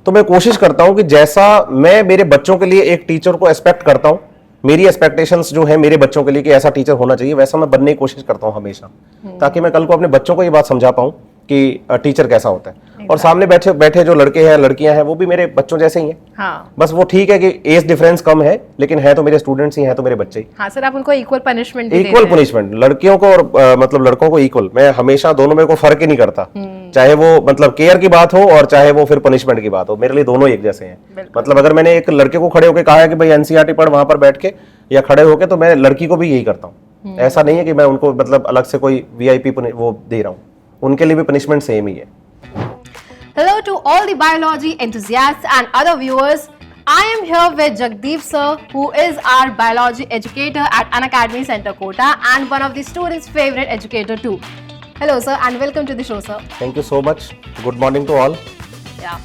तो मैं कोशिश करता हूं कि जैसा मैं मेरे बच्चों के लिए एक टीचर को एक्सपेक्ट करता हूं, मेरी एक्सपेक्टेशंस जो है मेरे बच्चों के लिए कि ऐसा टीचर होना चाहिए, वैसा मैं बनने की कोशिश करता हूं हमेशा, ताकि मैं कल को अपने बच्चों को ये बात समझा पाऊं कि टीचर कैसा होता है। और सामने बैठे बैठे जो लड़के हैं लड़कियां हैं वो भी मेरे बच्चों जैसे ही हैं। हाँ। बस वो ठीक है कि एज डिफरेंस कम है, लेकिन है तो मेरे स्टूडेंट्स ही हैं, तो मेरे बच्चे ही। हाँ सर, आप उनको इक्वल पनिशमेंट भी इक्वल पनिशमेंट, लड़कियों को और मतलब लड़कों को इक्वल। मैं हमेशा दोनों में को फर्क ही नहीं करता, चाहे वो मतलब केयर की बात हो और चाहे वो फिर पनिशमेंट की बात हो, मेरे लिए दोनों एक जैसे हैं। मतलब अगर मैंने एक लड़के को खड़े होकर कहा है कि भाई एनसीईआरटी पढ़ वहां पर बैठ के या खड़े होके, तो मैं लड़की को भी यही करता हूँ। ऐसा नहीं है कि मैं उनको मतलब अलग से कोई वीआईपी वो दे रहा हूँ, उनके लिए भी पनिशमेंट सेम ही है। Hello to all the biology enthusiasts and other viewers. I am here with Jagdeep sir, who is our biology educator at Unacademy Center Kota and one of the students' favorite educator too. Hello sir and welcome to the show sir. Thank you so much. Good morning to all. Yeah.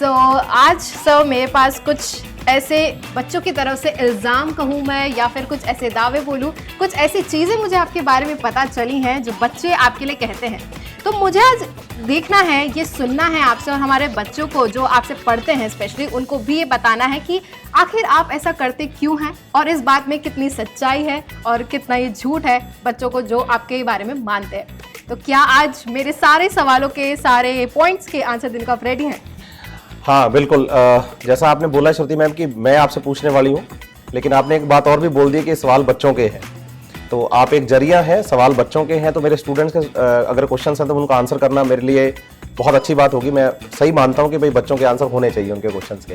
So आज sir मेरे पास कुछ ऐसे बच्चों की तरफ से इल्ज़ाम कहूँ मैं या फिर कुछ ऐसे दावे बोलूँ, कुछ ऐसी चीज़ें मुझे आपके बारे में पता चली हैं जो बच्चे आपके लिए कहते हैं। तो मुझे आज देखना है, ये सुनना है आपसे, और हमारे बच्चों को जो आपसे पढ़ते हैं स्पेशली उनको भी ये बताना है कि आखिर आप ऐसा करते क्यों हैं और इस बात में कितनी सच्चाई है और कितना ये झूठ है बच्चों को जो आपके बारे में मानते हैं। तो क्या आज मेरे सारे सवालों के सारे पॉइंट्स के आंसर देने को आप रेडी हैं? हाँ बिल्कुल। जैसा आपने बोला श्रुति मैम कि मैं आपसे पूछने वाली हूँ, लेकिन आपने एक बात और भी बोल दी कि सवाल बच्चों के हैं, तो आप एक जरिया है, सवाल बच्चों के हैं, तो मेरे स्टूडेंट्स के अगर क्वेश्चन हैं तो उनका आंसर करना मेरे लिए बहुत अच्छी बात होगी। मैं सही मानता हूँ कि भाई बच्चों के आंसर होने चाहिए उनके क्वेश्चंस के,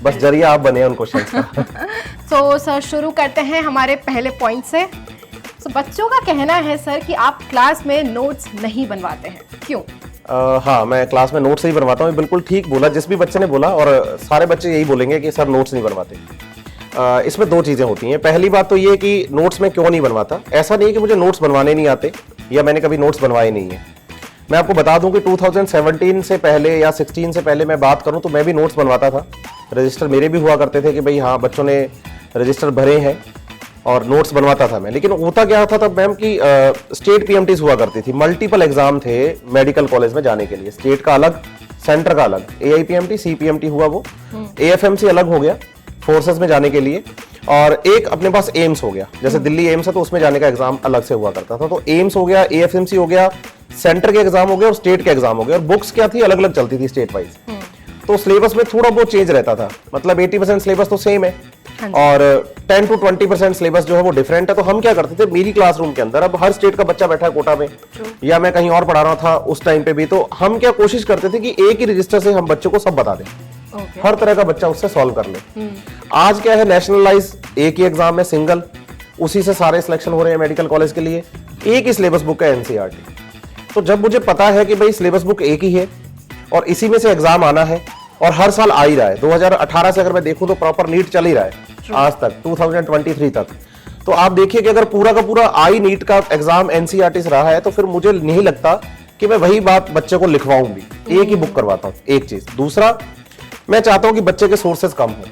बस जरिया आप बने उन क्वेश्चंस का। तो सर शुरू करते हैं हमारे पहले पॉइंट से। तो बच्चों का कहना है सर कि आप क्लास में नोट्स नहीं बनवाते हैं, क्यों? हाँ, मैं क्लास में नोट्स ही बनवाता हूँ। बिल्कुल ठीक बोला जिस भी बच्चे ने बोला, और सारे बच्चे यही बोलेंगे कि सर नोट्स नहीं बनवाते। इसमें दो चीज़ें होती हैं। पहली बात तो ये कि नोट्स में क्यों नहीं बनवाता। ऐसा नहीं है कि मुझे नोट्स बनवाने नहीं आते या मैंने कभी नोट्स बनवाए नहीं है। मैं आपको बता दूं कि 2017 से पहले या 16 से पहले मैं बात करूं तो मैं भी नोट्स बनवाता था। रजिस्टर मेरे भी हुआ करते थे कि भाई हाँ बच्चों ने रजिस्टर भरे हैं और नोट्स बनवाता था मैं। लेकिन होता क्या था तब मैम की स्टेट पीएमटीज हुआ करती थी, मल्टीपल एग्जाम थे मेडिकल कॉलेज में जाने के लिए, स्टेट का अलग सेंटर का अलग, AIPMT CPMT हुआ, वो AFMC अलग हो गया फोर्सेस में जाने के लिए, और एक अपने पास एम्स हो गया। जैसे दिल्ली एम्स है तो उसमें जाने का एग्जाम अलग से हुआ करता था। तो एम्स हो गया, AFMC हो गया, सेंटर के एग्जाम हो गए और स्टेट के एग्जाम हो गए, और बुक्स क्या थी अलग अलग चलती थी स्टेट वाइज। तो सिलेबस में थोड़ा बहुत चेंज रहता था, मतलब 80% सिलेबस तो सेम है और 10 to 20% सिलेबस जो है वो डिफरेंट है। तो हम क्या करते थे मेरी क्लासरूम के अंदर, अब हर स्टेट का बच्चा बैठा है कोटा में या मैं कहीं और पढ़ा रहा था उस टाइम पे भी, तो हम क्या कोशिश करते थे कि एक ही रजिस्टर से हम बच्चों को सब बता दें, हर तरह का बच्चा उससे सॉल्व कर ले। आज क्या है, नेशनलाइज एक ही एग्जाम है सिंगल, उसी से सारे सिलेक्शन हो रहे हैं मेडिकल कॉलेज के लिए, एक ही सिलेबस बुक है NCERT। तो जब मुझे पता है कि भाई सिलेबस बुक एक ही है और इसी में से एग्जाम आना है और हर साल आ ही रहा है, 2018 से अगर मैं देखूं तो प्रॉपर नीट चल ही रहा है आज तक 2023 तक, तो आप देखिए कि अगर पूरा का पूरा आई नीट का एग्जाम NCERT से रहा है तो फिर मुझे नहीं लगता कि मैं वही बात बच्चे को लिखवाऊं भी, एक ही बुक करवाता हूं। एक चीज, दूसरा मैं चाहता हूं कि बच्चे के सोर्सेज कम हो।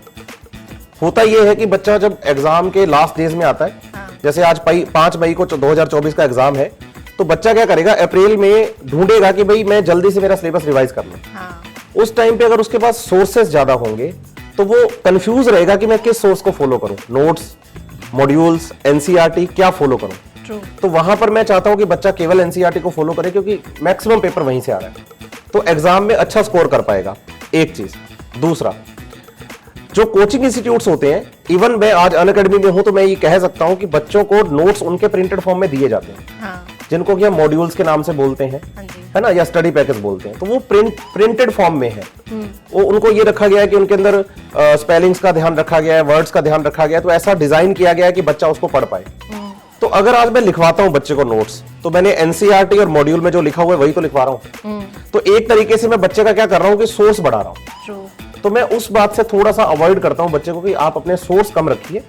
होता यह है कि बच्चा जब एग्जाम के लास्ट डेज में आता है, जैसे आज 5 मई को 2024 का एग्जाम है, तो बच्चा क्या करेगा, अप्रैल में ढूंढेगा कि भाई मैं जल्दी से मेरा सिलेबस रिवाइज कर लूं। उस टाइम पे अगर उसके पास सोर्सेज ज्यादा होंगे तो वो कंफ्यूज रहेगा कि मैं किस सोर्स को फॉलो करूं, नोट्स, मॉड्यूल्स, NCERT क्या फॉलो करूं। तो वहां पर मैं चाहता हूं कि बच्चा केवल NCERT को फॉलो करे, क्योंकि मैक्सिमम पेपर वहीं से आ रहा है, तो एग्जाम में अच्छा स्कोर कर पाएगा। एक चीज, दूसरा जो कोचिंग इंस्टीट्यूट्स होते हैं, इवन मैं आज अनअकैडमी में हूं तो मैं ये कह सकता हूं कि बच्चों को नोट्स उनके प्रिंटेड फॉर्म में दिए जाते हैं, जिनको कि हम मॉड्यूल्स के नाम से बोलते हैं, है ना, या स्टडी पैकेज बोलते हैं, तो वो प्रिंटेड फॉर्म में है। वो उनको ये रखा गया है कि उनके अंदर स्पेलिंग्स का ध्यान रखा गया है, वर्ड्स का ध्यान रखा गया है, तो ऐसा डिजाइन किया गया है कि बच्चा उसको पढ़ पाए। तो अगर आज मैं लिखवाता हूं बच्चे को नोट्स, तो मैंने NCERT और मॉड्यूल में जो लिखा हुआ है वही तो लिखवा रहा हूं। तो एक तरीके से मैं बच्चे का क्या कर रहा हूं कि सोर्स बढ़ा रहा हूं। तो मैं उस बात से थोड़ा सा अवॉइड करता हूं बच्चे को कि आप अपने सोर्स कम रखिए,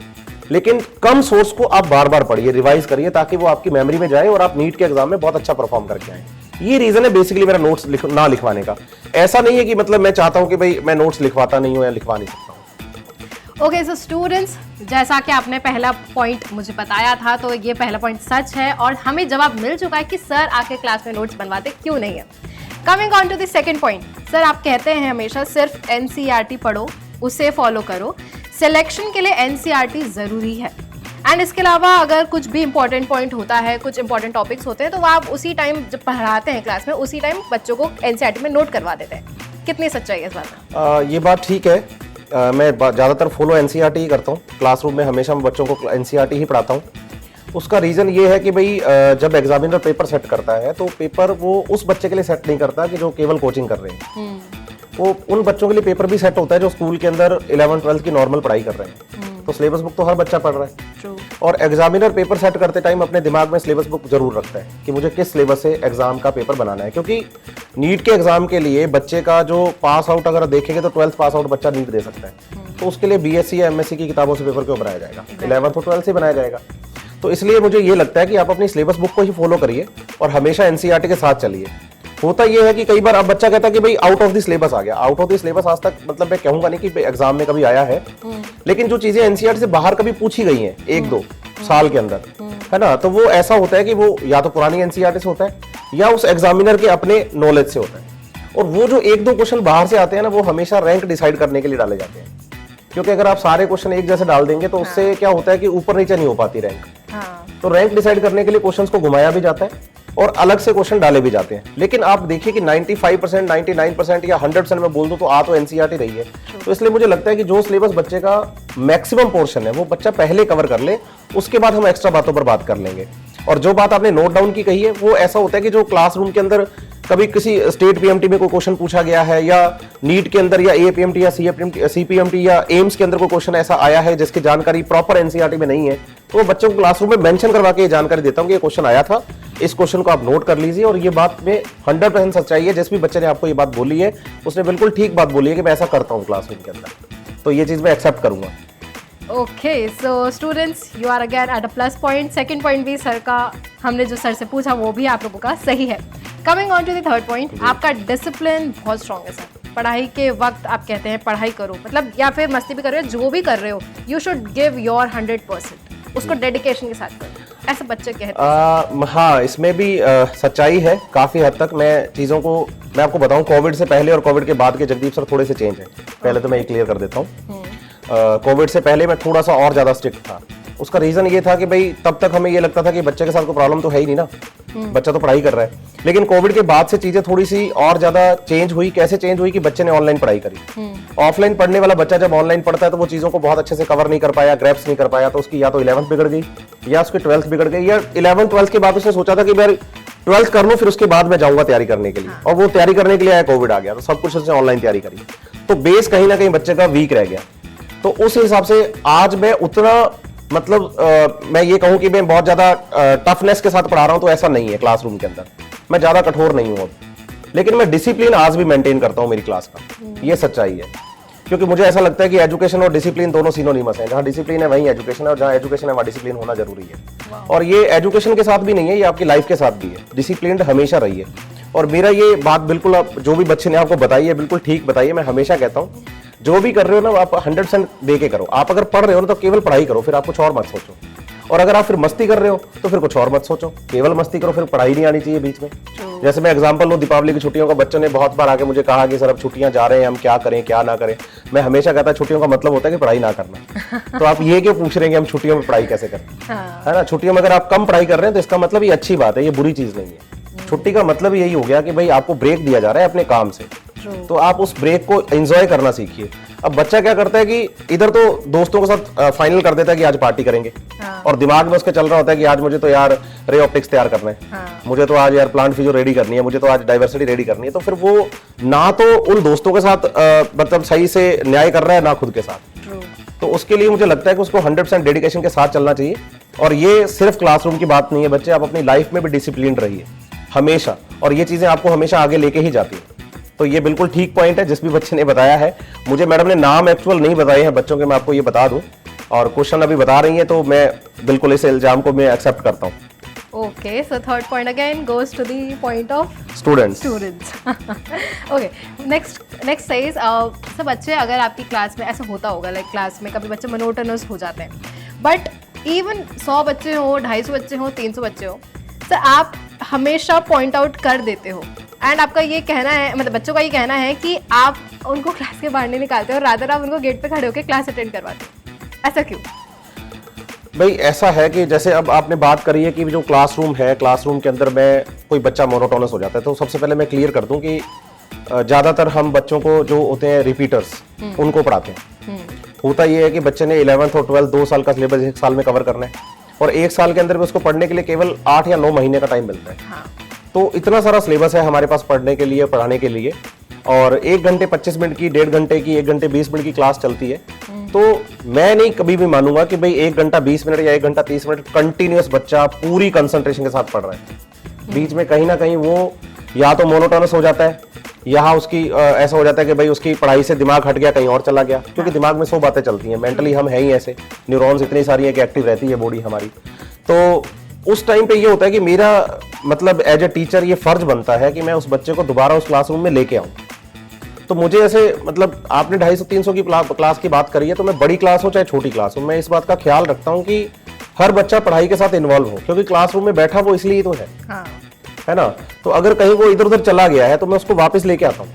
लेकिन कम सोर्स को आप बार बार पढ़िए, रिवाइज करिए, ताकि वो आपकी मेमोरी में जाए और आप नीट के एग्जाम में बहुत अच्छा परफॉर्म करके आए। ये रीजन है बेसिकली मेरा नोट्स ना लिखवाने का। ऐसा नहीं है कि मतलब मैं चाहता हूं कि भाई मैं नोट्स लिखवाता नहीं हूं या लिखवा नहीं सकता हूं। ओके, सो स्टूडेंट्स, जैसा कि आपने पहला पॉइंट मुझे बताया था, तो ये पहला पॉइंट सच है और हमें जवाब मिल चुका है कि सर आके क्लास में नोट्स बनवाते क्यों नहीं है। Coming on to the second point, sir आप कहते हैं हमेशा सिर्फ एनसीईआरटी पढ़ो, उसे फॉलो करो, सिलेक्शन के लिए एनसीईआरटी जरूरी है, एंड इसके अलावा अगर कुछ भी इंपॉर्टेंट पॉइंट होता है, कुछ इंपॉर्टेंट टॉपिक्स होते हैं तो वो आप उसी टाइम जब पढ़ाते हैं क्लास में, उसी टाइम बच्चों को एनसीईआरटी में नोट करवा देते हैं। कितनी सच्चाई है इस बात में? ये बात ठीक है। मैं ज़्यादातर फॉलो एनसीईआरटी ही करता हूँ। क्लासरूम में हमेशा मैं बच्चों को एनसीईआरटी ही पढ़ाता हूँ। उसका रीज़न ये है कि भाई जब एग्जामिनर पेपर सेट करता है तो पेपर वो उस बच्चे के लिए सेट नहीं करता कि जो केवल कोचिंग कर रहे हैं। वो उन बच्चों के लिए पेपर भी सेट होता है जो स्कूल के अंदर 11th-12th की नॉर्मल पढ़ाई कर रहे हैं। तो सिलेबस बुक तो हर बच्चा पढ़ रहा है, और एग्जामिनर पेपर सेट करते टाइम अपने दिमाग में सिलेबस बुक जरूर रखता है कि मुझे किस सिलेबस से एग्जाम का पेपर बनाना है। क्योंकि नीट के एग्जाम के लिए बच्चे का जो पास आउट अगर देखेंगे तो 12th पास आउट बच्चा नीट दे सकता है, तो उसके लिए बीएससी या एमएससी की किताबों से पेपर क्यों बनाया जाएगा? 11th और 12th से बनाया जाएगा। तो इसलिए मुझे ये लगता है कि आप अपनी सिलेबस बुक को ही फॉलो करिए और हमेशा एनसीईआरटी के साथ चलिए। होता यह है कि कई बार अब बच्चा कहता है कि भाई आउट ऑफ द सिलेबस आ गया। आउट ऑफ द सिलेबस आज तक मतलब मैं कहूंगा नहीं कि एग्जाम में कभी आया है, लेकिन जो चीजें एनसीईआरटी से बाहर कभी पूछी गई हैं 1-2 साल के अंदर, है ना, तो वो ऐसा होता है कि वो या तो पुरानी एनसीईआरटी से होता है या उस एग्जामिनर के अपने नॉलेज से होता है। और वो जो 1-2 क्वेश्चन बाहर से आते हैं ना, वो हमेशा रैंक डिसाइड करने के लिए डाले जाते हैं। क्योंकि अगर आप सारे क्वेश्चन एक जैसे डाल देंगे तो उससे क्या होता है कि ऊपर नीचे नहीं हो पाती रैंक। तो रैंक डिसाइड करने के लिए क्वेश्चंस को घुमाया भी जाता है और अलग से क्वेश्चन डाले भी जाते हैं। लेकिन आप देखिए कि 95%, 99% या 100% में बोल दूं तो आ तो एनसीईआरटी रही है। तो इसलिए मुझे लगता है कि जो सिलेबस बच्चे का मैक्सिमम पोर्शन है वो बच्चा पहले कवर कर ले, उसके बाद हम एक्स्ट्रा बातों पर बात कर लेंगे। और जो बात आपने नोट डाउन की कही है वो ऐसा होता है कि जो क्लासरूम के अंदर कभी किसी स्टेट पीएमटी में कोई क्वेश्चन पूछा गया है या नीट के अंदर या एपीएमटी या सीपीएमटी या एम्स के अंदर कोई क्वेश्चन ऐसा आया है जिसकी जानकारी प्रॉपर एनसीईआरटी में नहीं है, तो बच्चों को क्लासरूम में मेंशन करवा के ये जानकारी देता हूं कि ये क्वेश्चन आया था, इस क्वेश्चन को आप नोट कर लीजिए। और ये बात में 100% सच्चाई है। जिस भी बच्चे ने आपको ये बात बोली है उसने बिल्कुल ठीक बात बोली है कि मैं ऐसा करता हूँ क्लासरूम के अंदर, तो ये चीज मैं एक्सेप्ट करूंगा। Okay, so students you are again at a plus point. Second point भी सर का, हमने जो सर से पूछा वो भी आप लोगों का सही है। Coming on to the third point, आपका डिसिप्लिन बहुत स्ट्रांग है सर। पढ़ाई के वक्त आप कहते हैं पढ़ाई करो, मतलब या फिर मस्ती भी कर रहे हो, जो भी कर रहे हो, यू शुड गिव योर 100%, उसको डेडिकेशन के साथ करो, ऐसे बच्चे कहते हैं। हाँ, इसमें भी सच्चाई है काफी हद तक। मैं आपको बताऊं, कोविड से पहले और कोविड के बाद के जगदीप सर थोड़े से चेंज है। पहले तो मैं ये क्लियर कर देता हूँ, कोविड से पहले मैं थोड़ा सा और ज्यादा स्ट्रिक्ट था। उसका रीजन ये था कि भाई तब तक हमें ये लगता था कि बच्चे के साथ कोई प्रॉब्लम तो है ही नहीं ना, बच्चा तो पढ़ाई कर रहा है। लेकिन कोविड के बाद से चीजें थोड़ी सी और ज्यादा चेंज हुई। कैसे चेंज हुई कि बच्चे ने ऑनलाइन पढ़ाई करी। ऑफलाइन पढ़ने वाला बच्चा जब ऑनलाइन पढ़ता है तो वो चीजों को बहुत अच्छे से कवर नहीं कर पाया, ग्रैप्स नहीं कर पाया, तो उसकी या तो 11th बिगड़ गई या उसकी 12th बिगड़ गई, या 11th-12th के बाद उसने सोचा था कि यार 12th कर लूं फिर उसके बाद मैं जाऊंगा तैयारी करने के लिए, और वो तैयारी करने के लिए आया, कोविड आ गया, तो सब कुछ उसने ऑनलाइन तैयारी करी, तो बेस कहीं ना कहीं बच्चे का वीक रह गया। तो उस हिसाब से आज मैं उतना मैं ये कहूं कि मैं बहुत ज्यादा टफनेस के साथ पढ़ा रहा हूं तो ऐसा नहीं है। क्लासरूम के अंदर मैं ज्यादा कठोर नहीं हूं, लेकिन मैं डिसिप्लिन आज भी मेंटेन करता हूं मेरी क्लास का, ये सच्चाई है। क्योंकि मुझे ऐसा लगता है कि एजुकेशन और डिसिप्लिन दोनों सिनोनिमस हैं। जहां डिसिप्लिन है वहीं एजुकेशन है, और जहां एजुकेशन है वहां डिसिप्लिन होना जरूरी है। और ये एजुकेशन के साथ भी नहीं है, ये आपकी लाइफ के साथ भी है। डिसिप्लिन हमेशा रहिए। और मेरा ये बात बिल्कुल, आप जो भी बच्चे ने आपको बताई है बिल्कुल ठीक बताइए। मैं हमेशा कहता हूँ जो भी कर रहे हो ना आप 100% दे के करो। आप अगर पढ़ रहे हो ना तो केवल पढ़ाई करो, फिर आप कुछ और मत सोचो। और अगर आप फिर मस्ती कर रहे हो तो फिर कुछ और मत सोचो, केवल मस्ती करो, फिर पढ़ाई नहीं आनी चाहिए बीच में। जैसे मैं एग्जांपल लूं, दीपावली की छुट्टियों का बच्चों ने बहुत बार आके मुझे कहा कि सर अब छुट्टियां जा रहे हैं, हम क्या करें क्या ना करें। मैं हमेशा कहता छुट्टियों का मतलब होता है कि पढ़ाई ना करना। तो आप ये क्यों पूछ रहे हैं कि हम छुट्टियों में पढ़ाई कैसे करें, है ना? छुट्टियों में अगर आप कम पढ़ाई कर रहे हैं तो इसका मतलब ये अच्छी बात है, ये बुरी चीज नहीं है। छुट्टी का मतलब यही हो गया कि भाई आपको ब्रेक दिया जा रहा है अपने काम से, तो आप उस ब्रेक को एंजॉय करना सीखिए। अब बच्चा क्या करता है कि इधर तो दोस्तों के साथ फाइनल कर देता है कि आज पार्टी करेंगे, और दिमाग में उसके चल रहा होता है कि आज मुझे तो यार रे ऑप्टिक्स तैयार करना है, मुझे तो आज यार प्लांट फिजियो रेडी करनी है, मुझे तो आज डाइवर्सिटी रेडी करनी है। तो फिर वो ना तो उन दोस्तों के साथ मतलब सही से न्याय कर रहा है, ना खुद के साथ। तो उसके लिए मुझे लगता है कि उसको 100% डेडिकेशन के साथ चलना चाहिए। और ये सिर्फ क्लासरूम की बात नहीं है, बच्चे आप अपनी लाइफ में भी डिसिप्लिन रहिए हमेशा, और ये चीजें आपको हमेशा आगे लेके ही जाती है। तो ये बिल्कुल ठीक पॉइंट है जिस भी बच्चे ने बताया है। मुझे मैडम ने नाम एक्चुअल नहीं बताए हैं बच्चों के, मैं आपको ये बता दूं, और क्वेश्चन अभी बता रही हैं तो मैं बिल्कुल इस इल्जाम को मैं एक्सेप्ट करता हूं। Okay, so third point again goes to the point of students. Okay, next says सब बच्चे, अगर आपकी क्लास में ऐसा होता होगा, लाइक क्लास में कभी बच्चे मोनोटोनस हो जाते हैं, बट इवन 100 बच्चे हो, 250 बच्चे हो, 300 बच्चे हो, सर आप हमेशा पॉइंट आउट कर देते हो एंड आपका ये कहना है, मतलब बच्चों का ये कहना है कि आप उनको क्लास के बाहर नहीं निकालते और रादर आप उनको गेट पे खड़े होकर क्लास अटेंड करवाते हो, ऐसा क्यों? भाई ऐसा है कि जैसे अब आपने बात करी है कि जो क्लासरूम है, क्लासरूम के अंदर में कोई बच्चा मोनोटोनस हो जाता है, तो सबसे पहले मैं क्लियर कर दूं कि ज़्यादातर हम बच्चों को जो होते हैं रिपीटर्स उनको पढ़ाते हैं। होता ये है कि बच्चे ने 11th और 12th 2 साल का सिलेबस 1 साल में कवर करना है और 1 साल के अंदर में उसको पढ़ने के लिए केवल 8 या 9 महीने का टाइम मिलता है। हाँ। तो इतना सारा सिलेबस है हमारे पास पढ़ने के लिए, पढ़ाने के लिए, और 1 घंटे 25 मिनट की, 1.5 घंटे की, 1 घंटे 20 मिनट की क्लास चलती है। तो मैं नहीं कभी भी मानूंगा कि भाई 1 घंटा 20 मिनट या 1 घंटा 30 मिनट कंटिन्यूअस बच्चा पूरी कंसंट्रेशन के साथ पढ़ रहा है। बीच में कहीं ना कहीं वो या तो मोनोटोनस हो जाता है, यहाँ उसकी ऐसा हो जाता है कि भाई उसकी पढ़ाई से दिमाग हट गया, कहीं और चला गया, क्योंकि दिमाग में 100 बातें चलती हैं। मेंटली हम है ही ऐसे, न्यूरॉन्स इतनी सारी है कि एक्टिव रहती है बॉडी हमारी। तो उस टाइम पे ये होता है कि मेरा मतलब एज ए टीचर ये फर्ज बनता है कि मैं उस बच्चे को दोबारा उस क्लासरूम में लेके आऊँ। तो मुझे ऐसे मतलब आपने 250-300 की क्लास की बात करी है, तो मैं बड़ी क्लास हो चाहे छोटी क्लास हो, मैं इस बात का ख्याल रखता हूँ कि हर बच्चा पढ़ाई के साथ इन्वॉल्व हो, क्योंकि क्लासरूम में बैठा वो इसलिए तो है। हाँ। है ना। तो अगर कहीं वो इधर उधर चला गया है तो मैं उसको वापस लेके आता हूँ।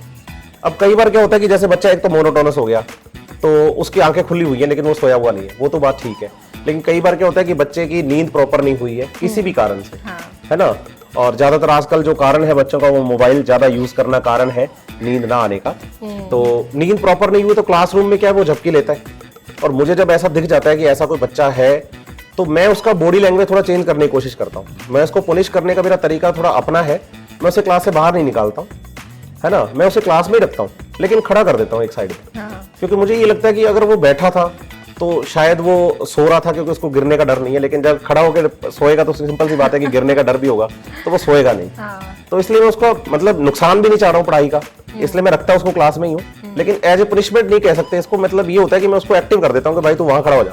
अब कई बार क्या होता है कि जैसे बच्चा एक तो मोनोटोनस हो गया, तो उसकी आंखें खुली हुई है लेकिन वो सोया हुआ नहीं है, वो तो बात ठीक है। लेकिन कई बार क्या होता है कि बच्चे की नींद प्रॉपर नहीं हुई है किसी भी कारण से। हाँ। है ना। और ज्यादातर आजकल जो कारण है बच्चों का, वो मोबाइल ज्यादा यूज करना कारण है नींद ना आने का। तो नींद प्रॉपर नहीं हुई तो क्लासरूम में क्या है वो झपकी लेता है। और मुझे जब ऐसा दिख जाता है कि ऐसा कोई बच्चा है, तो मैं उसका बॉडी लैंग्वेज थोड़ा चेंज करने की कोशिश करता हूँ। मैं उसको पुनिश करने का मेरा तरीका थोड़ा अपना है। मैं उसे क्लास से बाहर नहीं निकालता हूँ, है ना। मैं उसे क्लास में ही रखता हूँ, लेकिन खड़ा कर देता हूँ एक साइड में। हाँ। क्योंकि मुझे ये लगता है कि अगर वो बैठा था तो शायद वो सो रहा था क्योंकि उसको गिरने का डर नहीं है, लेकिन जब खड़ा होकर सोएगा तो सिंपल सी बात है कि गिरने का डर भी होगा, तो वो सोएगा नहीं। हाँ। तो इसलिए मैं उसको मतलब नुकसान भी नहीं चाह रहा हूँ पढ़ाई का, इसलिए मैं रखता हूँ उसको क्लास में ही हूँ। लेकिन एज ए पनिशमेंट नहीं कह सकते इसको, मतलब ये होता है कि मैं उसको एक्टिव कर देता हूँ कि भाई तू वहां खड़ा हो जा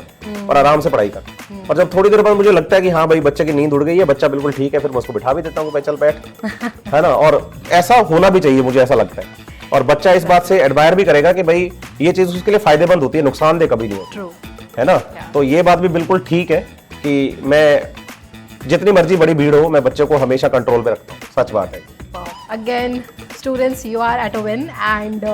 और आराम से पढ़ाई कर। और जब थोड़ी देर बाद मुझे लगता है कि हाँ भाई बच्चे की नींद उड़ गई है, बच्चा बिल्कुल ठीक है, फिर मैं उसको बिठा भी देता हूँ भाई चल बैठ। है ना। और ऐसा होना भी चाहिए, मुझे ऐसा लगता है। और बच्चा इस बात से एडमायर भी करेगा कि भाई ये चीज उसके लिए फायदेमंद होती है, नुकसानदेह कभी नहीं होती। है ना। तो ये बात भी बिल्कुल ठीक है कि मैं जितनी मर्जी बड़ी भीड़ हो, मैं बच्चे को हमेशा कंट्रोल पे रखता हूँ। सच बात है। Again students you are at a win and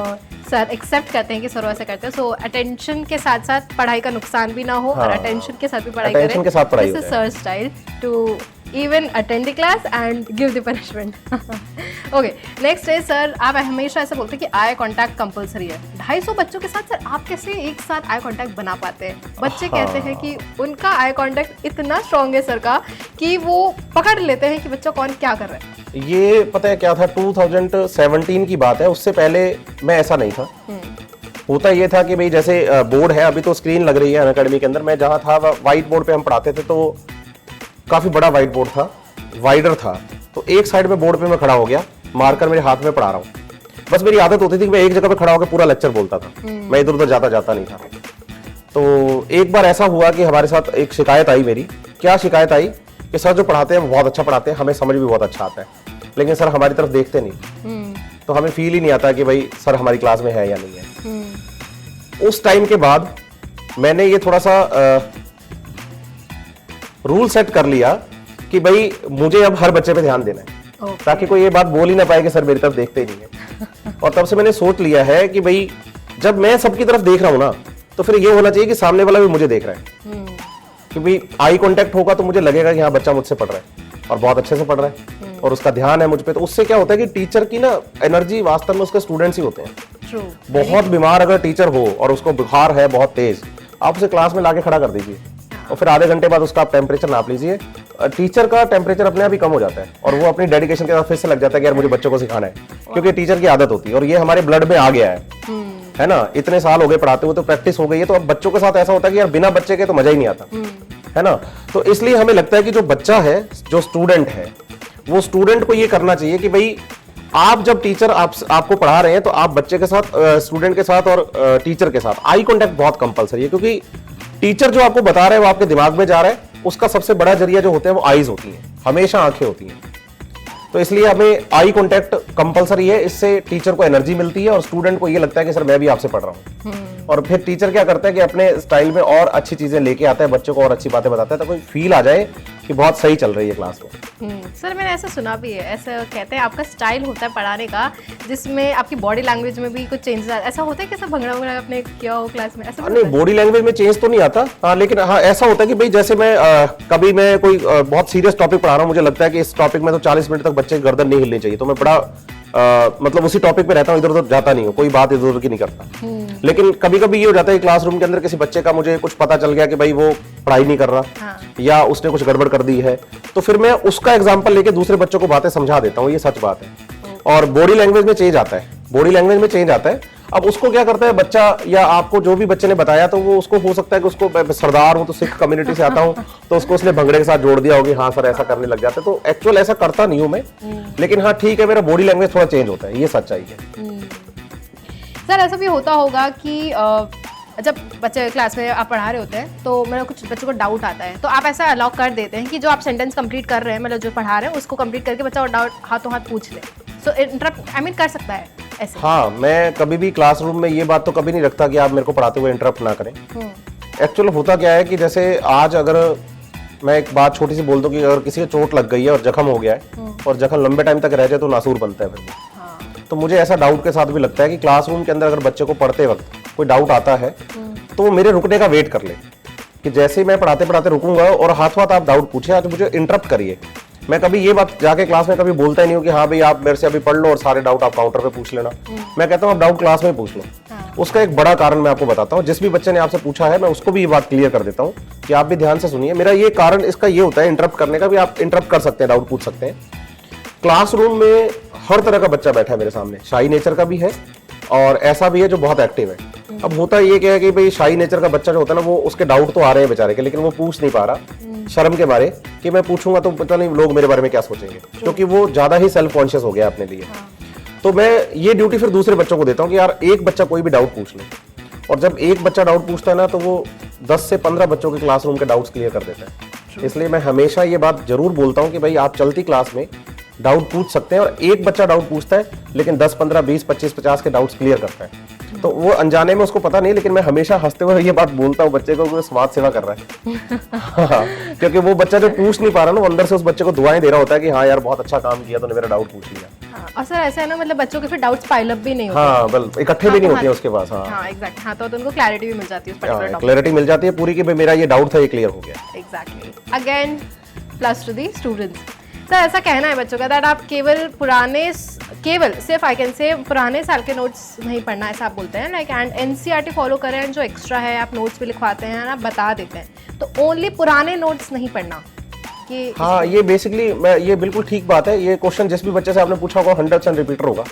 sir accept करते हैं कि सर ऐसे करते हैं। सो अटेंशन के साथ साथ पढ़ाई का नुकसान भी ना हो। हाँ, और अटेंशन के साथ भी पढ़ाई attention करें। के साथ पढ़ाई दिस इज होता है। Sir style to even attend the class and give the punishment. Okay, next is sir आप हमेशा ऐसे बोलते हैं कि आई कांटेक्ट कंपलसरी है। 250 बच्चों के साथ सर आप कैसे एक साथ आई कांटेक्ट बना पाते हैं? बच्चे कहते हैं कि उनका आई कांटेक्ट इतना स्ट्रांग है सर का कि वो पकड़ लेते हैं कि बच्चा कौन क्या कर रहा है। ये पता है क्या था, 2017 की बात है, उससे पहले मैं ऐसा नहीं था। होता ये था कि भाई जैसे बोर्ड है, अभी तो स्क्रीन लग रही है अनअकैडमी के अंदर, मैं जहाँ था व्हाइट बोर्ड पे हम पढ़ाते थे, तो काफी बड़ा व्हाइट बोर्ड था, वाइडर था। तो एक साइड में बोर्ड पे मैं खड़ा हो गया, मार्कर मेरे हाथ में पढ़ा रहा हूँ। बस मेरी आदत होती थी कि मैं एक जगह पे खड़ा होकर पूरा लेक्चर बोलता था, मैं इधर उधर जाता नहीं था। तो एक बार ऐसा हुआ कि हमारे साथ एक शिकायत आई मेरी। क्या शिकायत आई कि सर जो पढ़ाते हैं वो बहुत अच्छा पढ़ाते हैं, हमें समझ भी बहुत अच्छा आता है, लेकिन सर हमारी तरफ देखते नहीं, तो हमें फील ही नहीं आता कि भाई सर हमारी क्लास में है या नहीं है। उस टाइम के बाद मैंने ये थोड़ा सा रूल सेट कर लिया कि भाई मुझे अब हर बच्चे पे ध्यान देना है, ताकि कोई ये बात बोल ही ना पाए कि सर मेरी तरफ देखते ही नहीं है। और तब से मैंने सोच लिया है कि भाई जब मैं सबकी तरफ देख रहा हूं ना, तो फिर ये होना चाहिए कि सामने वाला भी मुझे देख रहा है। क्योंकि आई कांटेक्ट होगा तो मुझे लगेगा कि हाँ बच्चा मुझसे पढ़ रहा है और बहुत अच्छे से पढ़ रहा है और उसका ध्यान है मुझ पे। तो उससे क्या होता है कि टीचर की ना एनर्जी वास्तव में उसके स्टूडेंट्स ही होते हैं। बहुत बीमार अगर टीचर हो और उसको बुखार है बहुत तेज, आप उसे क्लास में लाके खड़ा कर दीजिए और फिर आधे घंटे बाद उसका आप टेम्परेचर नाप लीजिए, टीचर का टेम्परेचर अपने आप ही कम हो जाता है और वो अपनी डेडिकेशन के साथ फिर से लग जाता है कि यार मुझे बच्चों को सिखाना है, क्योंकि टीचर की आदत होती है और ये हमारे ब्लड में आ गया है ना। इतने साल हो गए पढ़ाते हुए, तो प्रैक्टिस हो गई है। तो अब बच्चों के साथ ऐसा होता है कि यार बिना बच्चे के तो मजा ही नहीं आता, है ना। तो इसलिए हमें लगता है कि जो बच्चा है, जो स्टूडेंट है, वो स्टूडेंट को ये करना चाहिए कि भाई आप जब टीचर आपको पढ़ा रहे हैं तो आप बच्चे के साथ, स्टूडेंट के साथ और टीचर के साथ आई कांटेक्ट बहुत कंपलसरी है। क्योंकि टीचर जो आपको बता रहा है वो आपके दिमाग में जा रहा है, उसका सबसे बड़ा जरिया जो होता है वो आईज होती हैं, हमेशा आंखें होती हैं। तो इसलिए हमें आई कांटेक्ट कंपलसरी है, इससे टीचर को एनर्जी मिलती है और स्टूडेंट को ये लगता है कि सर मैं भी आपसे पढ़ रहा हूँ। और फिर टीचर क्या करता है कि अपने स्टाइल में और अच्छी चीजें लेके आता है, बच्चों को और अच्छी बातें बताता है, तो कोई फील आ जाए कि बहुत सही चल रही है क्लास में। सर मैंने ऐसा सुना भी है, ऐसा कहते हैं आपका स्टाइल होता है पढ़ाने का जिसमें आपकी बॉडी लैंग्वेज में भी कुछ चेंजेस ऐसा होता है? कैसा भंगड़ा वंगड़ा आपने किया हो क्लास में? ऐसा नहीं, बॉडी लैंग्वेज में चेंज तो नहीं आता, हाँ, लेकिन हाँ ऐसा होता है कि भाई जैसे मैं कभी मैं कोई बहुत सीरियस टॉपिक पढ़ा रहा हूँ, मुझे लगता है कि इस टॉपिक में तो 40 मिनट तक बच्चे की गर्दन नहीं हिलनी चाहिए, तो मैं बड़ा मतलब उसी टॉपिक पे रहता हूँ, इधर उधर जाता नहीं हूँ, कोई बात इधर उधर की नहीं करता। लेकिन कभी कभी ये हो जाता है क्लासरूम के अंदर किसी बच्चे का मुझे कुछ पता चल गया कि भाई वो पढ़ाई नहीं कर रहा, हाँ। या उसने कुछ गड़बड़ कर दी है, तो फिर मैं उसका एग्जाम्पल लेके दूसरे बच्चों को बातें समझा देता हूँ, ये सच बात है। और बॉडी लैंग्वेज में चेंज आता है, बॉडी लैंग्वेज में चेंज आता है। अब उसको क्या करता है बच्चा, या आपको जो भी बच्चे ने बताया, तो वो उसको हो सकता है कि उसको, मैं सरदार हूँ तो सिख कम्युनिटी से आता हूँ, तो उसको उसने भंगड़े के साथ जोड़ दिया होगी, हाँ सर ऐसा करने लग जाता है। तो एक्चुअल ऐसा करता नहीं हूँ मैं, लेकिन हाँ ठीक है, मेरा बॉडी लैंग्वेज थोड़ा चेंज होता है, ये सच्चाई है। सर ऐसा भी होता होगा कि जब बच्चे क्लास में आप पढ़ा रहे होते हैं तो मतलब कुछ बच्चों को डाउट आता है, तो आप ऐसा अलाउ कर देते हैं कि जो आप सेंटेंस कंप्लीट कर रहे हैं, मतलब जो पढ़ा रहे हैं उसको कंप्लीट करके बच्चा डाउट हाथों हाथ पूछ ले, सो इंटरप्ट कर सकता है ऐसे? हाँ, मैं कभी भी क्लासरूम में ये बात तो कभी नहीं रखता कि आप मेरे को पढ़ाते हुए इंटरप्ट ना करें। एक्चुअल होता क्या है कि जैसे आज अगर मैं एक बात छोटी सी बोल दूं कि अगर किसी को चोट लग गई है और जख्म हो गया है और जख्म लंबे टाइम तक रह जाए तो नासूर बनता है फिर वो। तो मुझे ऐसा डाउट के साथ भी लगता है कि क्लासरूम के अंदर अगर बच्चे को पढ़ते वक्त कोई डाउट आता है तो वो मेरे रुकने का वेट कर ले, कि जैसे ही मैं पढ़ाते पढ़ाते रुकूंगा और हाथों हाथ आप डाउट पूछे, आज मुझे इंटरप्ट करिए। मैं कभी ये बात जाके क्लास में कभी बोलता ही नहीं हूँ कि हाँ भाई आप मेरे से अभी पढ़ लो और सारे डाउट आप काउंटर पे पूछ लेना। मैं कहता हूँ आप डाउट क्लास में पूछ लो। उसका एक बड़ा कारण मैं आपको बताता हूँ, जिस भी बच्चे ने आपसे पूछा है मैं उसको भी ये बात क्लियर कर देता हूँ कि आप भी ध्यान से सुनिए। मेरा ये कारण इसका ये होता है इंटरप्ट करने का, भी आप इंटरप्ट कर सकते हैं, डाउट पूछ सकते हैं। क्लासरूम में हर तरह का बच्चा बैठा है मेरे सामने, शाई नेचर का भी है और ऐसा भी है जो बहुत एक्टिव है। अब होता ये क्या है कि भाई शाई नेचर का बच्चा जो होता है ना, वो उसके डाउट तो आ रहे हैं बेचारे के, लेकिन वो पूछ नहीं पा रहा शर्म के बारे, कि मैं पूछूंगा तो पता नहीं लोग मेरे बारे में क्या सोचेंगे, क्योंकि वो ज्यादा ही सेल्फ कॉन्शियस हो गया अपने लिए। तो मैं ये ड्यूटी फिर दूसरे बच्चों को देता हूँ कि यार एक बच्चा कोई भी डाउट पूछ ले, और जब एक बच्चा डाउट पूछता है ना तो वो 10 से 15 बच्चों के क्लासरूम के डाउट्स क्लियर कर देता है। इसलिए मैं हमेशा ये बात जरूर बोलता हूँ कि भाई आप चलती क्लास में डाउट पूछ सकते हैं, और एक बच्चा डाउट पूछता है लेकिन 10, 15, 20, 25, 50 के डाउट्स क्लियर करता है। तो वो अनजाने में उसको पता नहीं, लेकिन मैं हमेशा हंसते हुए ये बात बोलता हूँ बच्चे को कि वो समाज सेवा कर रहा है। हाँ, क्योंकि वो बच्चा जो पूछ नहीं पा रहा ना, वो अंदर से उस बच्चे को दुआएं दे रहा होता है कि हाँ यार बहुत अच्छा काम किया, तूने मेरा डाउट पूछ लिया। हाँ, और सर ऐसा है ना, मतलब बच्चों के फिर डाउट्स पाइल अप भी नहीं होते। हाँ, बल इकट्ठे भी नहीं होते हैं उसके पास। हाँ एग्जैक्ट, हाँ तो उनको क्लैरिटी भी मिल जाती है उस पर्टिकुलर टॉपिक, क्लैरिटी मिल जाती है पूरी कि भाई मेरा ये डाउट था, ये क्लियर हो गया। Exactly. Again plus to the students, sir ऐसा कहना है बच्चों का दैट आप केवल सिर्फ आई कैन से पुराने साल के नोट्स नहीं पढ़ना, ऐसा आप बोलते हैं लाइक, एंड एनसीईआरटी फॉलो करें, एंड जो एक्स्ट्रा है आप नोट्स भी लिखवाते हैं, आप बता देते हैं, तो ओनली पुराने नोट्स नहीं पढ़ना कि? हाँ, ये बेसिकली मैं ये बिल्कुल ठीक बात है। ये क्वेश्चन जिस भी बच्चे से आपने पूछा होगा 100% रिपीटर होगा,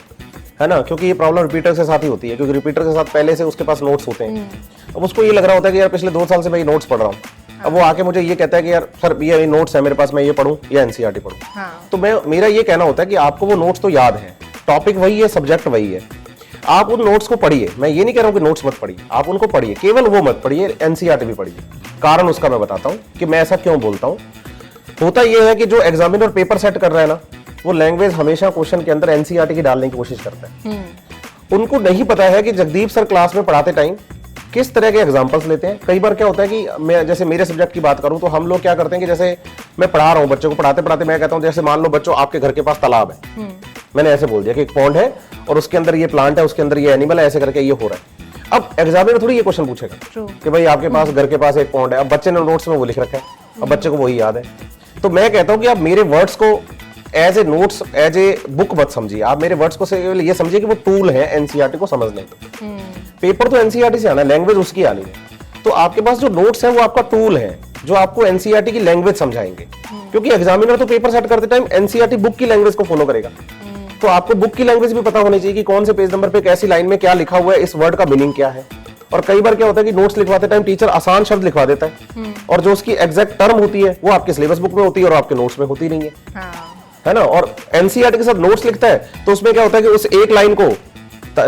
है ना, क्योंकि ये प्रॉब्लम रिपीटर के साथ ही होती है, क्योंकि रिपीटर के साथ पहले से उसके पास नोट्स होते हैं। अब उसको ये लग रहा होता है कि यार पिछले 2 साल से मैं ये नोट्स पढ़ रहा हूँ। अब वो आके मुझे ये कहता है कि यार सर ये नोट्स है मेरे पास, मैं ये पढूं या एनसीईआरटी पढूं। हाँ। तो मेरा ये कहना होता है कि आपको वो नोट्स तो याद है, टॉपिक वही है, सब्जेक्ट वही है, आप उन नोट्स को पढ़िए। मैं ये नहीं कह रहा हूँ कि नोट्स मत पढ़िए, आप उनको पढ़िए, केवल वो मत पढ़िए, एनसीईआरटी भी पढ़िए। कारण उसका मैं बताता हूँ कि मैं ऐसा क्यों बोलता हूँ। होता यह है कि जो एग्जामिनर पेपर सेट कर रहा है ना, वो लैंग्वेज हमेशा क्वेश्चन के अंदर एनसीईआरटी की डालने की कोशिश करता है। उनको नहीं पता है कि जगदीप सर क्लास में पढ़ाते टाइम किस तरह के एग्जांपल्स लेते हैं। कई बार क्या होता है कि मैं जैसे मेरे सब्जेक्ट की बात करूं तो हम लोग क्या करते हैं कि जैसे मैं पढ़ा रहा हूं बच्चों को, पढ़ाते पढ़ाते मैं कहता हूं जैसे मान लो बच्चों आपके घर के पास तालाब है, मैंने ऐसे बोल दिया कि एक पॉन्ड है और उसके अंदर ये प्लांट है, उसके अंदर ये एनिमल है, ऐसे करके ये हो रहा है। अब एग्जामिनर थोड़ी ये क्वेश्चन पूछेगा कि भाई आपके पास घर के पास एक पॉन्ड है। अब बच्चे ने नोट्स में वो लिख रखा है, अब बच्चे को वही याद है। तो मैं कहता हूं कि आप मेरे वर्ड्स को as a notes, as a book मत समझिए, आप मेरे वर्ड्स को ये समझिए कि वो टूल है एनसीईआरटी को समझने के। पेपर तो एनसीईआरटी से आना है, लैंग्वेज उसकी आनी है। तो आपके पास जो नोट्स है वो आपका टूल है जो आपको एनसीईआरटी की लैंग्वेज समझाएंगे, क्योंकि एग्जामिनर तो पेपर सेट करते टाइम एनसीईआरटी बुक की लैंग्वेज को फॉलो करेगा। तो आपको बुक की लैंग्वेज भी पता होनी चाहिए कि कौन से पेज नंबर पे कैसी लाइन में क्या लिखा हुआ है, इस वर्ड का मीनिंग क्या है। और कई बार क्या होता है कि नोट्स लिखवाते टाइम टीचर आसान शब्द लिखवा देता है और जो उसकी एग्जैक्ट टर्म होती है वो आपके सिलेबस बुक में होती है और आपके नोट्स में होती नहीं है, है ना। और एनसीईआरटी के साथ नोट्स लिखता है तो उसमें क्या होता है कि उस एक लाइन को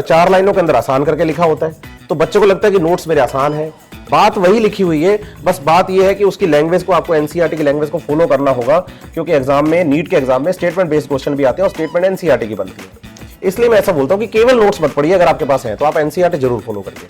4 लाइनों के अंदर आसान करके लिखा होता है, तो बच्चों को लगता है कि नोट्स मेरे आसान है। बात वही लिखी हुई है, बस बात यह है कि उसकी लैंग्वेज को आपको एनसीईआरटी की लैंग्वेज को फॉलो करना होगा, क्योंकि एग्जाम में, नीट के एग्जाम में स्टेटमेंट बेस्ड क्वेश्चन भी आते हैं और स्टेटमेंट एनसीईआरटी की बनती है। इसलिए मैं ऐसा बोलता हूं कि केवल नोट्स मत पढ़िए, अगर आपके पास है तो आप एनसीईआरटी जरूर फॉलो करिए।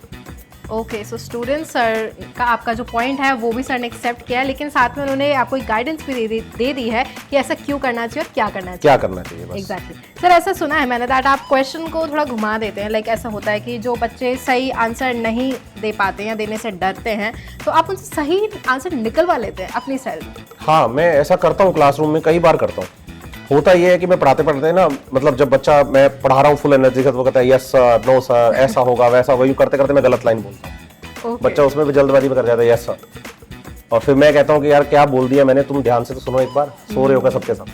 ओके, सो स्टूडेंट सर का आपका जो पॉइंट है वो भी सर ने एक्सेप्ट किया है, लेकिन साथ में उन्होंने आपको एक गाइडेंस भी दे दी है कि ऐसा क्यों करना चाहिए और क्या करना चाहिए। बस। एग्जैक्टली सर, ऐसा सुना है मैंने दैट आप क्वेश्चन को थोड़ा घुमा देते हैं। लाइक ऐसा होता है कि जो बच्चे सही आंसर नहीं दे पाते हैं या देने से डरते हैं, तो आप उनसे सही आंसर निकलवा लेते हैं अपनी सेल्फ। हाँ, मैं ऐसा करता हूँ, क्लासरूम में कई बार करता हूँ। होता ये है कि मैं पढ़ाते पढ़ते ना, मतलब जब बच्चा, मैं पढ़ा रहा हूँ फुल एनर्जी का, तो वो कहता है यस सर, नो सर, ऐसा होगा वैसा होगा, यूँ करते करते मैं गलत लाइन बोलता हूँ। बच्चा उसमें भी जल्दबाजी में कर जाता है यस सर, और फिर मैं कहता हूँ कि यार क्या बोल दिया मैंने, तुम ध्यान से तो सुनो एक बार, सो रहे होगा सबके सब।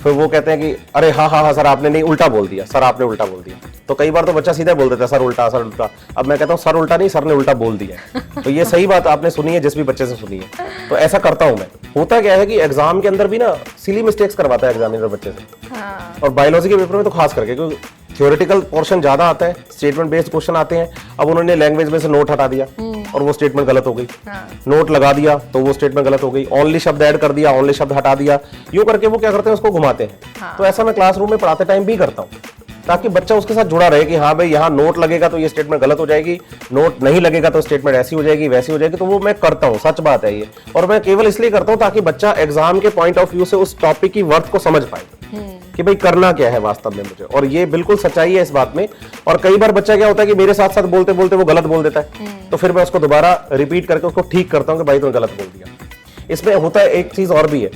फिर वो कहते हैं कि अरे हाँ हाँ हाँ सर आपने नहीं, उल्टा बोल दिया सर, आपने उल्टा बोल दिया। तो कई बार तो बच्चा सीधा बोल देता है सर उल्टा, सर उल्टा। अब मैं कहता हूँ सर उल्टा नहीं, सर ने उल्टा बोल दिया है। तो ये सही बात आपने सुनी है, जिस भी बच्चे से सुनी है। तो ऐसा करता हूँ मैं। होता क्या है कि एग्जाम के अंदर भी ना सिली मिस्टेक्स करवाता है एग्जामिनर बच्चे से। हाँ। और बायोलॉजी के पेपर में तो खास करके, क्योंकि थ्योरेटिकल पोर्शन ज्यादा आता है, स्टेटमेंट बेस्ड क्वेश्चन आते हैं। अब उन्होंने लैंग्वेज में से नोट हटा दिया और वो स्टेटमेंट गलत हो गई। हाँ। नोट लगा दिया तो वो स्टेटमेंट गलत हो गई। ओनली शब्द ऐड कर दिया, ओनली शब्द हटा दिया, यूं करके वो क्या करते हैं, उसको घुमाते हैं। हाँ। तो ऐसा मैं क्लासरूम में पढ़ाते टाइम भी करता हूँ, ताकि बच्चा उसके साथ जुड़ा रहे कि हाँ भाई यहाँ नोट लगेगा तो ये स्टेटमेंट गलत हो जाएगी, नोट नहीं लगेगा तो स्टेटमेंट ऐसी हो जाएगी वैसी हो जाएगी। तो वो मैं करता हूँ, सच बात है ये। और मैं केवल इसलिए करता हूँ ताकि बच्चा एग्जाम के पॉइंट ऑफ व्यू से उस टॉपिक की वर्थ को समझ पाए कि भाई करना क्या है वास्तव में मुझे। और ये बिल्कुल सच्चाई है इस बात में। और कई बार बच्चा क्या होता है कि मेरे साथ साथ बोलते बोलते वो गलत बोल देता है, तो फिर मैं उसको दोबारा रिपीट करके उसको ठीक करता हूँ कि भाई तुमने गलत बोल दिया। इसमें होता है एक चीज और भी है,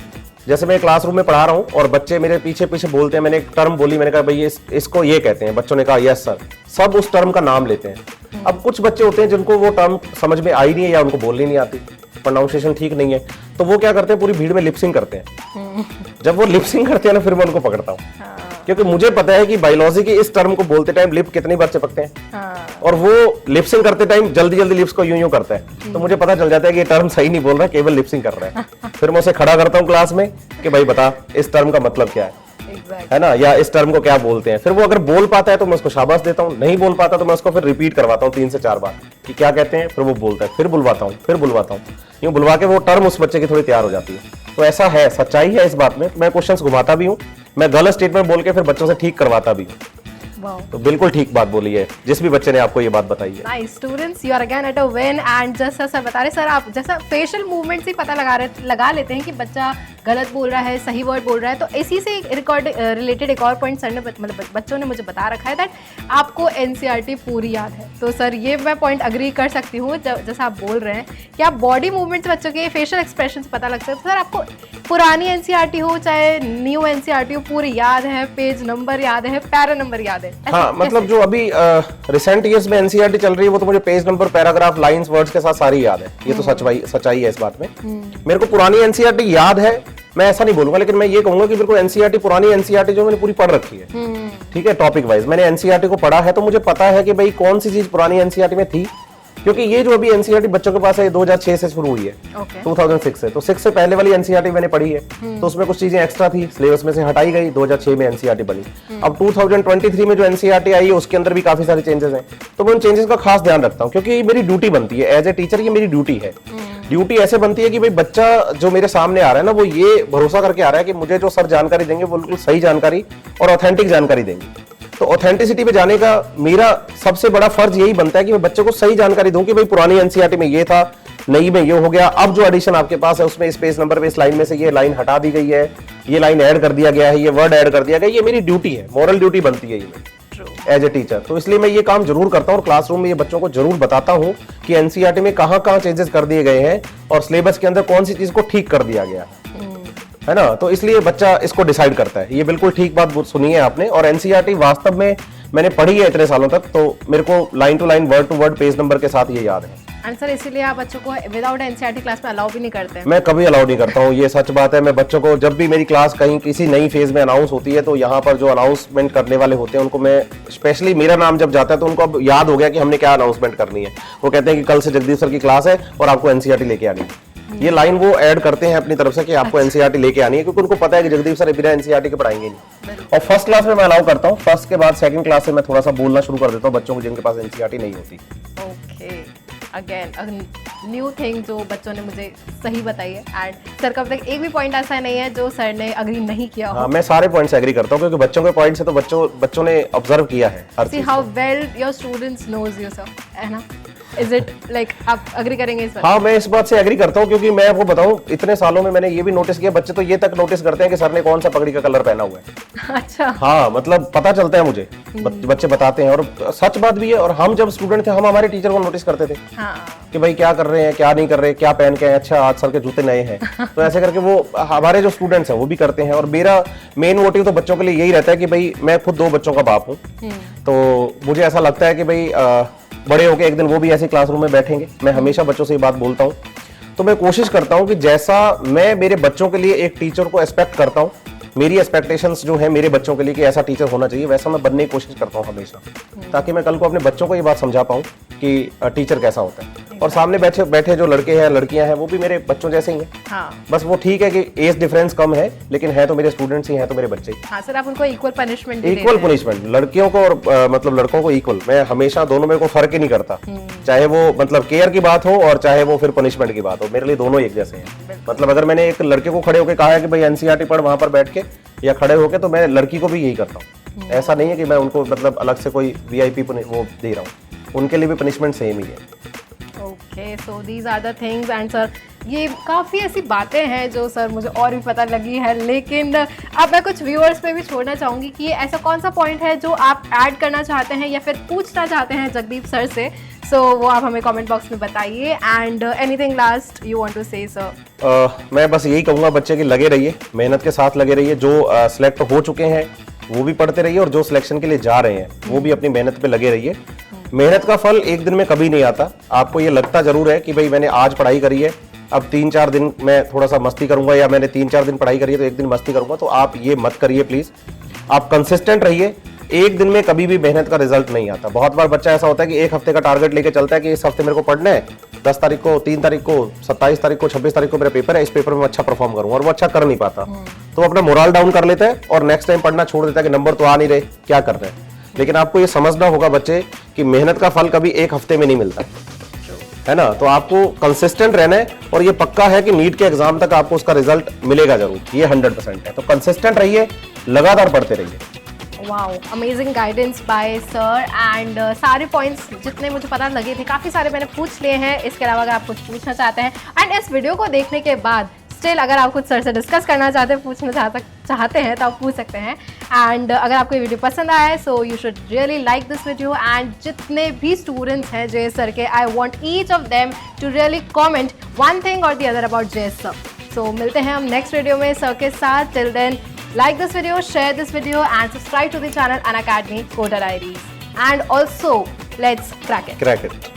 जैसे मैं क्लासरूम में पढ़ा रहा हूँ और बच्चे मेरे पीछे पीछे बोलते हैं, मैंने एक टर्म बोली, मैंने कहा भाई इसको ये कहते हैं, बच्चों ने कहा यस सर, सब उस टर्म का नाम लेते हैं। अब कुछ बच्चे होते हैं जिनको वो टर्म समझ में आई नहीं है या उनको बोलनी नहीं आती, प्रोनाउंसिएशन ठीक नहीं है, तो वो क्या करते हैं, पूरी भीड़ में लिपसिंग करते हैं। जब वो लिपसिंग करते हैं ना, फिर मैं उनको पकड़ता हूँ, क्योंकि मुझे पता है कि बायोलॉजी की इस टर्म को बोलते टाइम लिप कितनी बार चिपकते हैं, और वो लिपसिंग करते टाइम जल्दी जल्दी लिप्स को यूं यूं करता है। तो मुझे पता चल जाता है कि ये टर्म सही नहीं बोल रहा, केवल लिपसिंग कर रहा है। फिर मैं उसे खड़ा करता हूँ क्लास में कि भाई बता इस टर्म का मतलब क्या है ना, या इस टर्म को क्या बोलते हैं। फिर वो अगर बोल पाता है तो मैं उसको शाबाश देता हूँ, नहीं बोल पाता तो मैं उसको फिर रिपीट करवाता हूँ 3 से 4 बार कि क्या कहते हैं। फिर वो बोलता है, फिर बुलवाता हूँ, फिर बुलवाता हूँ, यूं बुलवा के वो टर्म उस बच्चे की थोड़ी तैयार हो जाती है। तो ऐसा है, सच्चाई है इस बात में। मैं क्वेश्चंस घुमाता भी हूँ, मैं गलत स्टेटमेंट बोल के फिर बच्चों से ठीक करवाता भी हूँ। तो बिल्कुल ठीक बात बोली है जिस भी बच्चे ने आपको ये बात बताई है। Nice students, you are again at a win. And जैसा सर बता रहे, सर आप जैसा फेशियल मूवमेंट से पता लगा लेते हैं कि बच्चा गलत बोल रहा है, सही वर्ड बोल रहा है। तो इसी से रिलेटेड एक और पॉइंट सर ने मतलब बच्चों ने मुझे बता रखा है दैट आपको एनसीईआरटी पूरी याद है। तो सर ये मैं पॉइंट अग्री कर सकती हूँ, जैसा आप बोल रहे हैं कि आप बॉडी मूवमेंट से बच्चों के फेशियल एक्सप्रेशन से पता लगता है। तो सर आपको पुरानी एनसीईआरटी हो चाहे न्यू एनसीईआरटी हो, पूरी याद है, पेज नंबर याद है, पैरा नंबर याद है? हाँ, मतलब जो अभी रिसेंट ईयर्स में एनसीईआरटी चल रही है वो तो मुझे page number, paragraph, lines, words के साथ सारी याद है। ये तो सच्चाई है इस बात में। मेरे को पुरानी एनसीईआरटी याद है, मैं ऐसा नहीं बोलूंगा, लेकिन मैं ये कहूंगा कि मेरे को एनसीईआरटी, पुरानी एनसीईआरटी जो मैंने पूरी पढ़ रखी है, ठीक है, टॉपिक वाइज मैंने एनसीईआरटी को पढ़ा है, तो मुझे पता है कि भाई कौन सी चीज पुरानी एनसीईआरटी में थी। क्योंकि ये जो अभी एनसीईआरटी बच्चों के पास है 2006 से शुरू हुई है, 2006 से, तो 6 से पहले वाली एनसीईआरटी मैंने पढ़ी है, तो उसमें कुछ चीजें एक्स्ट्रा थी, सिलेबस में से हटाई गई, 2006 में एनसीईआरटी बनी। अब 2023 में जो एनसीईआरटी आई है उसके अंदर भी काफी सारे चेंजेस हैं, तो मैं उन चेंजेस का खास ध्यान रखता हूँ, क्योंकि ये मेरी ड्यूटी बनती है एज ए टीचर, ये मेरी ड्यूटी है। ड्यूटी ऐसे बनती है कि भाई बच्चा जो मेरे सामने आ रहा है ना, वो ये भरोसा करके आ रहा है कि मुझे जो सर जानकारी देंगे वो बिल्कुल सही जानकारी और ऑथेंटिक जानकारी देंगे। तो ऑथेंटिसिटी पे जाने का मेरा सबसे बड़ा फर्ज यही बनता है कि मैं बच्चे को सही जानकारी दूं कि भाई पुरानी एनसीईआरटी में ये था, नई में ये हो गया, अब जो एडिशन आपके पास है उसमें इस पेज नंबर पे इस लाइन में से ये लाइन हटा दी गई है, ये लाइन ऐड कर दिया गया है, ये वर्ड ऐड कर दिया गया। ये मेरी ड्यूटी है, मॉरल ड्यूटी बनती है ये एज ए टीचर। तो इसलिए मैं ये काम जरूर करता हूँ और क्लासरूम में ये बच्चों को जरूर बताता हूँ कि एनसीईआरटी में कहाँ चेंजेस कर दिए गए हैं और सिलेबस के अंदर कौन सी चीज को ठीक कर दिया गया है ना। तो इसलिए बच्चा इसको डिसाइड करता है। ये बिल्कुल ठीक बात सुनी है आपने। और एनसीईआरटी वास्तव में मैंने पढ़ी है इतने सालों तक, तो मेरे को line to line, word to word, page number के साथ ये याद है। एंड सर इसीलिए आप बच्चों को विदाउट एनसीईआरटी क्लास में अलाउ भी नहीं करते हैं? मैं कभी अलाउ नहीं करता हूँ, ये सच बात है। मैं बच्चों को, जब भी मेरी क्लास कहीं किसी नई फेज में अनाउंस होती है, तो यहाँ पर जो अनाउंसमेंट करने वाले होते हैं उनको मैं स्पेशली, मेरा नाम जब जाता है तो उनको अब याद हो गया कि हमने क्या अनाउंसमेंट करनी है। वो कहते हैं कि कल से जगदीप सर की क्लास है और आपको एनसीईआरटी लेके आनी है। ये लाइन वो ऐड करते हैं अपनी तरफ से कि आपको एनसीईआरटी लेके आनी है, क्योंकि उनको पता है कि जगदीप सर बिना एनसीईआरटी के पढ़ाएंगे नहीं। और फर्स्ट क्लास में मैं अलाउ करता हूँ, फर्स्ट के बाद सेकंड क्लास से मैं थोड़ा सा बोलना शुरू कर देता हूँ बच्चों को जिनके पास एनसीईआरटी नहीं होती। ओके, अगेन न्यू थिंग जो बच्चों ने मुझे सही बताई है। एंड सर का अब तक एक भी पॉइंट ऐसा नहीं है जो सर ने अग्री नहीं किया हो। हाँ, मैं सारे पॉइंट्स एग्री करता हूँ, क्योंकि बच्चों के पॉइंट से तो बच्चों ने ऑब्जर्व किया है हर चीज। See how well your students knows you sir, है ना। इज इट लाइक आप अग्री करेंगे इस बात? हाँ, मैं इस बात से एग्री करता हूँ, क्योंकि मैं आपको बताऊं इतने सालों में मैंने ये भी नोटिस किया, बच्चे तो ये तक नोटिस करते हैं कि सर ने कौन सा पगड़ी का कलर पहना हुआ है। अच्छा। हाँ, मतलब पता चलता है मुझे, बच्चे बताते हैं, और सच बात भी है। और हम जब स्टूडेंट थे, हम हमारे टीचर को नोटिस करते थे हाँ। कि भाई क्या कर रहे हैं, क्या नहीं कर रहे, क्या पहन के आए, अच्छा आज सर के जूते नए हैं। तो ऐसे करके वो हमारे जो स्टूडेंट्स हैं वो भी करते हैं। और मेरा मेन मोटिव तो बच्चों के लिए यही रहता है कि भाई मैं खुद 2 बच्चों का बाप हूँ, तो मुझे ऐसा लगता है कि भाई बड़े होके एक दिन वो भी ऐसे क्लासरूम में बैठेंगे। मैं हमेशा बच्चों से ये बात बोलता हूँ, तो मैं कोशिश करता हूँ कि जैसा मैं मेरे बच्चों के लिए एक टीचर को एक्सपेक्ट करता हूँ, मेरी एक्सपेक्टेशंस जो है मेरे बच्चों के लिए कि ऐसा टीचर होना चाहिए, वैसा मैं बनने की कोशिश करता हूँ हमेशा, ताकि मैं कल को अपने बच्चों को ये बात समझा पाऊँ कि टीचर कैसा होता है। और सामने बैठे बैठे जो लड़के हैं लड़कियां हैं वो भी मेरे बच्चों जैसे ही हैं। हाँ। बस वो ठीक है कि एज डिफरेंस कम है, लेकिन है तो मेरे स्टूडेंट्स ही हैं, तो मेरे बच्चे ही। हाँ सर, आप उनको इक्वल पनिशमेंट इक्वल पनिशमेंट, लड़कियों को और मतलब लड़कों को इक्वल। मैं हमेशा दोनों में को फर्क ही नहीं करता, चाहे वो मतलब केयर की बात हो और चाहे वो फिर पनिशमेंट की बात हो, मेरे लिए दोनों एक जैसे हैं। मतलब अगर मैंने एक लड़के को खड़े होकर कहा है कि भाई एनसीईआरटी पढ़ वहां पर बैठ के या खड़े होके, तो मैं लड़की को भी यही करता हूँ। ऐसा नहीं है कि मैं उनको मतलब अलग से कोई वीआईपी वो दे रहा हूँ, उनके लिए भी पनिशमेंट सेम ही है। Okay, so these are the things. And sir, ये काफ़ी ऐसी बातें हैं जो सर मुझे और भी पता लगी है, लेकिन अब मैं कुछ व्यूअर्स पे भी छोड़ना चाहूँगी कि ऐसा कौन सा पॉइंट है जो आप ऐड करना चाहते हैं या फिर पूछना चाहते हैं जगदीप सर से, सो वो आप हमें कमेंट बॉक्स में बताइए। And anything last you want to say sir? मैं बस यही कहूँगा, बच्चे की लगे रहिए, मेहनत के साथ लगे रहिए। जो सिलेक्ट हो चुके हैं वो भी पढ़ते रहिए, और जो सिलेक्शन के लिए जा रहे हैं वो भी अपनी मेहनत पे लगे रहिए। मेहनत का फल एक दिन में कभी नहीं आता। आपको ये लगता जरूर है कि भाई मैंने आज पढ़ाई करी है, अब 3-4 दिन मैं थोड़ा सा मस्ती करूंगा, या मैंने 3-4 दिन पढ़ाई करी है तो एक दिन मस्ती करूंगा, तो आप ये मत करिए प्लीज। आप कंसिस्टेंट रहिए, एक दिन में कभी भी मेहनत का रिजल्ट नहीं आता। बहुत बार बच्चा ऐसा होता है कि एक हफ्ते का टारगेट लेके चलता है कि इस हफ्ते मेरे को पढ़ना है, 10 तारीख को, 3 तारीख को, 27 तारीख को, 26 तारीख को मेरा पेपर है, इस पेपर में अच्छा परफॉर्म करूंगा, और वो अच्छा कर नहीं पाता, तो अपना मोरल डाउन कर लेता है और नेक्स्ट टाइम पढ़ना छोड़ देता है कि नंबर तो आ नहीं रहे, क्या कर रहे हैं। लेकिन आपको ये समझना होगा बच्चे कि मेहनत का फल कभी एक हफ्ते में नहीं मिलता है ना। तो आपको कंसिस्टेंट रहना है, और ये पक्का है कि नीट के एग्जाम तक आपको उसका रिजल्ट मिलेगा जरूर, ये 100% है। तो कंसिस्टेंट रहिए, लगातार पढ़ते रहिए। Wow, amazing guidance bye sir. And सारे पॉइंट्स जितने मुझे पता लगे थे, काफ़ी सारे मैंने पूछ लिए हैं। इसके अलावा अगर आप कुछ पूछना चाहते हैं एंड इस वीडियो को देखने के बाद स्टिल अगर आप कुछ सर से डिस्कस करना चाहते हैं, पूछना चाहते हैं, तो आप पूछ सकते हैं। एंड अगर आपको ये वीडियो पसंद आया है, so you should really like this video. And जितने भी स्टूडेंट्स हैं जेएस सर के, I want each of them to really comment one thing और the other about JS sir. So मिलते हैं हम नेक्स्ट वीडियो में सर के साथ। Till then, like this video, share this video and subscribe to the channel Unacademy Coder Diaries. And also, let's crack it. Crack it.